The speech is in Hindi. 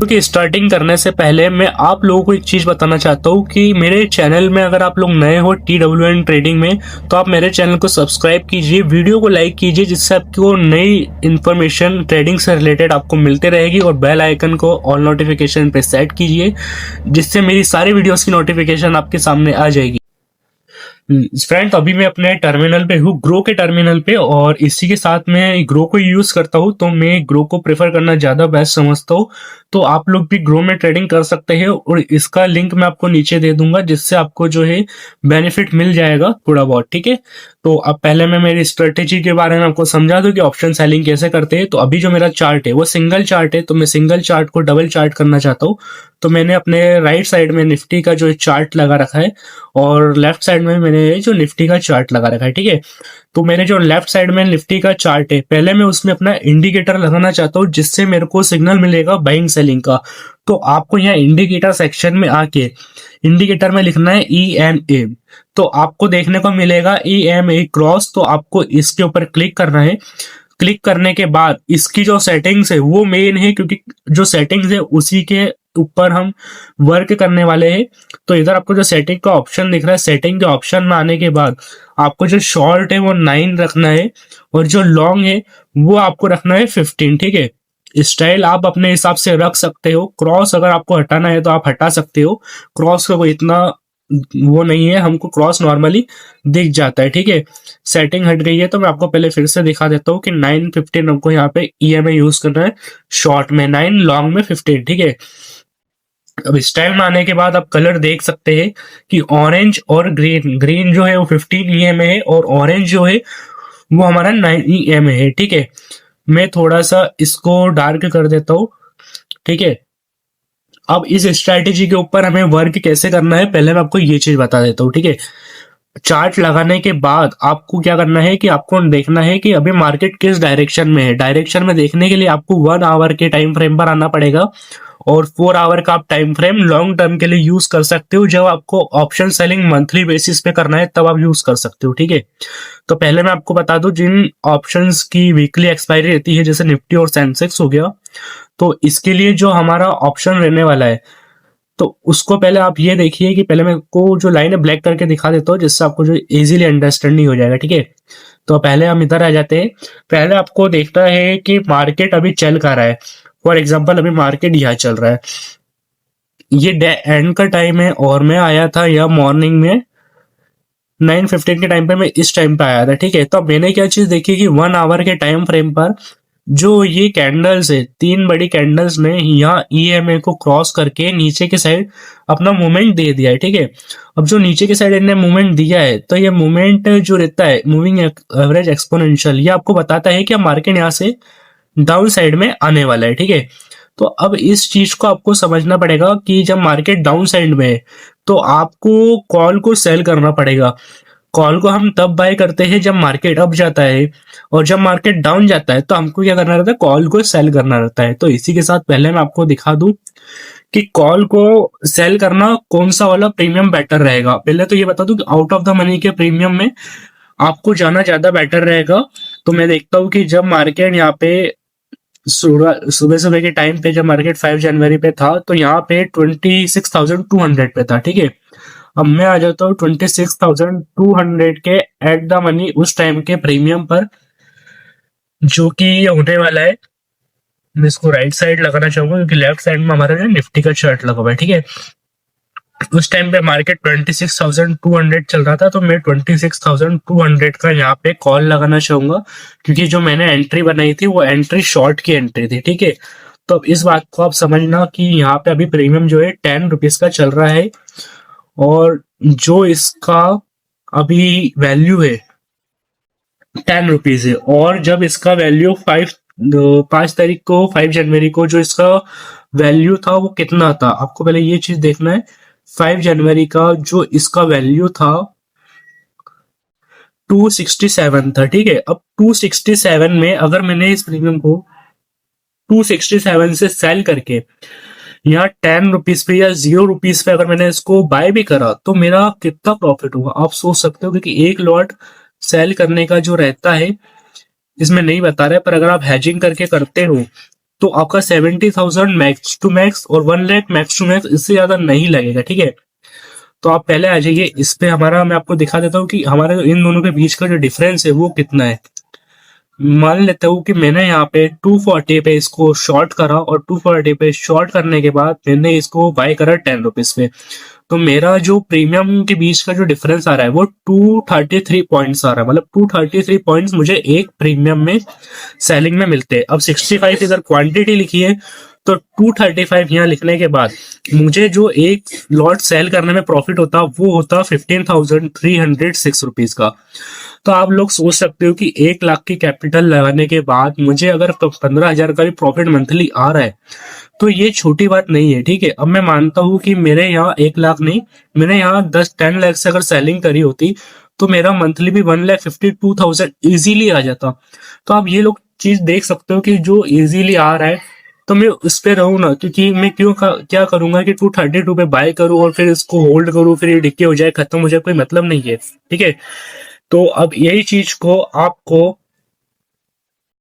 क्योंकि स्टार्टिंग करने से पहले मैं आप लोगों को एक चीज़ बताना चाहता हूँ कि मेरे चैनल में अगर आप लोग नए हो TWN ट्रेडिंग में, तो आप मेरे चैनल को सब्सक्राइब कीजिए, वीडियो को लाइक कीजिए, जिससे आपको नई इन्फॉर्मेशन ट्रेडिंग से रिलेटेड आपको मिलते रहेगी। और बेल आइकन को ऑल नोटिफिकेशन पे सेट कीजिए, जिससे मेरी सारी वीडियोस की नोटिफिकेशन आपके सामने आ जाएगी। फ्रेंड, अभी मैं अपने टर्मिनल पे हूँ, ग्रो के टर्मिनल पे, और इसी के साथ मैं ग्रो को यूज करता हूँ, तो मैं ग्रो को प्रेफर करना ज्यादा बेस्ट समझता हूँ। तो आप लोग भी ग्रो में ट्रेडिंग कर सकते हैं, और इसका लिंक मैं आपको नीचे दे दूंगा, जिससे आपको जो है बेनिफिट मिल जाएगा थोड़ा बहुत। ठीक है, तो अब पहले मैं मेरी स्ट्रेटेजी के बारे में आपको समझा दूं कि ऑप्शन सेलिंग कैसे करते हैं। तो अभी जो मेरा चार्ट है वो सिंगल चार्ट है, तो मैं सिंगल चार्ट को डबल चार्ट करना चाहता हूँ। तो मैंने अपने राइट साइड में निफ्टी का जो चार्ट लगा रखा है, और लेफ्ट साइड में मैंने जो निफ्टी का चार्ट लगा रखा है। ठीक है, तो मेरे जो लेफ्ट साइड में निफ्टी का चार्ट है, पहले मैं उसमें अपना इंडिकेटर लगाना चाहता हूँ, जिससे मेरे को सिग्नल मिलेगा बाइंग सेलिंग का। तो आपको यहाँ इंडिकेटर सेक्शन में आके इंडिकेटर में लिखना है EMA। तो आपको देखने को मिलेगा EMA क्रॉस, तो आपको इसके ऊपर क्लिक करना है। क्लिक करने के बाद इसकी जो सेटिंग्स है वो मेन है, क्योंकि जो सेटिंग्स है उसी के ऊपर हम वर्क करने वाले हैं। तो इधर आपको जो सेटिंग का ऑप्शन दिख रहा है, सेटिंग के ऑप्शन में आने के बाद आपको जो शॉर्ट है वो 9 रखना है, और जो लॉन्ग है वो आपको रखना है 15। ठीक है, स्टाइल आप अपने हिसाब से रख सकते हो। क्रॉस अगर आपको हटाना है तो आप हटा सकते हो, क्रॉस का कोई इतना वो नहीं है, हमको क्रॉस नॉर्मली दिख जाता है। ठीक है, सेटिंग हट गई है, तो मैं आपको पहले फिर से दिखा देता हूँ कि 9:15 हमको यहाँ पे EMA यूज करना है, शॉर्ट में 9, लॉन्ग में 15। ठीक है, अब स्टाइल में आने के बाद आप कलर देख सकते हैं कि ऑरेंज और ग्रीन, ग्रीन जो है वो 15 EMA है, और ऑरेंज जो है वो हमारा 9 EMA है। ठीक है, मैं थोड़ा सा इसको डार्क कर देता हूँ। ठीक है, अब इस स्ट्रैटेजी के ऊपर हमें वर्क कैसे करना है, पहले मैं आपको ये चीज बता देता हूँ। ठीक है, चार्ट लगाने के बाद आपको क्या करना है कि आपको देखना है कि अभी मार्केट किस डायरेक्शन में है। डायरेक्शन में देखने के लिए आपको 1 आवर के टाइम फ्रेम पर आना पड़ेगा, और 4 आवर का आप टाइम फ्रेम लॉन्ग टर्म के लिए यूज कर सकते हो। जब आपको ऑप्शन सेलिंग मंथली बेसिस पे करना है तब आप यूज कर सकते हो। ठीक है, तो पहले मैं आपको बता दूं, जिन ऑप्शंस की वीकली एक्सपायरी रहती है, जैसे निफ्टी और सेंसेक्स हो गया, तो इसके लिए जो हमारा ऑप्शन रहने वाला है, तो उसको पहले आप ये देखिए कि पहले मैं को जो लाइन है ब्लैक करके दिखा देता हूँ, जिससे आपको जो इजीली अंडरस्टैंडिंग हो जाएगा। ठीक है, तो पहले हम इधर आ जाते हैं। पहले आपको देखना है कि मार्केट अभी चल कहाँ रहा है। फॉर एग्जाम्पल, अभी मार्केट यहाँ चल रहा है, ये एंड का टाइम है, और मैं आया था यहाँ मॉर्निंग में 9:15 के टाइम पे, मैं इस टाइम पे आया था। ठीक है, तो मैंने क्या चीज देखी कि 1 आवर के टाइम फ्रेम पर जो ये कैंडल्स है, 3 बड़ी कैंडल्स ने यहाँ EMA को क्रॉस करके नीचे के साइड अपना मूवमेंट दे दिया है। ठीक है, अब जो नीचे के साइड इन्हें मूवमेंट दिया है, तो ये मूवमेंट जो रहता है मूविंग एवरेज एक्सपोनेंशियल, ये आपको बताता है कि मार्केट यहाँ से डाउन साइड में आने वाला है। ठीक है, तो अब इस चीज को आपको समझना पड़ेगा कि जब मार्केट डाउन साइड में है तो आपको कॉल को सेल करना पड़ेगा। कॉल को हम तब बाय करते हैं जब मार्केट अप जाता है, और जब मार्केट डाउन जाता है तो हमको क्या करना रहता है, कॉल को सेल करना रहता है। तो इसी के साथ पहले मैं आपको दिखा दूं कि कॉल को सेल करना कौन सा वाला प्रीमियम बेटर रहेगा। पहले तो ये बता दूं कि आउट ऑफ द मनी के प्रीमियम में आपको जाना बेटर रहेगा। तो मैं देखता हूँ कि जब मार्केट यहाँ पे सुबह सुबह के टाइम पे, जब मार्केट 5 जनवरी पे था, तो यहाँ पे 26,200 पे था। ठीक है, अब मैं आ जाता हूँ 26,200 के एट द मनी उस टाइम के प्रीमियम पर, जो कि ये होने वाला है। मैं इसको राइट साइड लगाना चाहूंगा, क्योंकि लेफ्ट साइड में हमारा जो निफ्टी का चार्ट लगा हुआ है। ठीक है, उस टाइम पे मार्केट 26,200 चल रहा था, तो मैं 26,200 का यहाँ पे कॉल लगाना चाहूंगा, क्योंकि जो मैंने एंट्री बनाई थी वो एंट्री शॉर्ट की एंट्री थी। ठीक है, तो अब इस बात को आप समझना कि यहाँ पे अभी प्रीमियम जो है 10 रुपीज का चल रहा है, और जो इसका अभी वैल्यू है 10 रुपीज है। और जब इसका वैल्यू 5 तारीख को, 5 जनवरी को जो इसका वैल्यू था वो कितना था, आपको पहले ये चीज देखना है। 5 जनवरी का जो इसका वैल्यू था 267 था। ठीक है, अब 267 में अगर मैंने इस प्रीमियम को 267 से सेल करके यहाँ 10 रुपीज पे या 0 रुपीज पे अगर मैंने इसको बाय भी करा, तो मेरा कितना प्रॉफिट होगा आप सोच सकते हो, क्योंकि एक लॉट सेल करने का जो रहता है इसमें नहीं बता रहे, पर अगर आप हैजिंग करके करते हो तो आपका 70,000 मैक्स टू मैक्स और 1 लाख मैक्स टू मैक्स, इससे ज्यादा नहीं लगेगा। ठीक है, तो आप पहले आ जाइए इस पे हमारा, मैं आपको दिखा देता हूँ कि हमारे इन दोनों के बीच का जो डिफरेंस है वो कितना है। मान लेता हूँ कि मैंने यहाँ पे 240 पे इसको शॉर्ट करा और 240 पे शॉर्ट करने के बाद मैंने इसको बाय करा 10 रुपीज पे। तो मेरा जो प्रीमियम के बीच का जो डिफरेंस आ रहा है वो 233 पॉइंट्स आ रहा है, मतलब 233 पॉइंट्स मुझे एक प्रीमियम में सेलिंग में मिलते हैं। अब 65 इधर क्वांटिटी लिखी है, तो 235 यहाँ लिखने के बाद मुझे जो एक लॉट सेल करने में प्रॉफिट होता वो होता 15,306 रुपीज का। तो आप लोग सोच सकते हो कि 1 लाख की कैपिटल लगाने के बाद मुझे अगर 15,000 का भी प्रॉफिट मंथली आ रहा है तो ये छोटी बात नहीं है। ठीक है, अब मैं मानता हूँ कि मेरे यहाँ 1 लाख नहीं, मैंने यहाँ 10 लाख से अगर सेलिंग करी होती तो मेरा मंथली भी 1,52,000 इजीली आ जाता। तो आप ये लोग चीज देख सकते हो कि जो इजीली आ रहा है तो मैं उस पे रहूँ ना, क्योंकि मैं क्या करूंगा कि 232 पे बाय करूँ और फिर इसको होल्ड करूँ, फिर ये डिके हो जाए, खत्म हो जाए, कोई मतलब नहीं है। ठीक है, तो अब यही चीज को आपको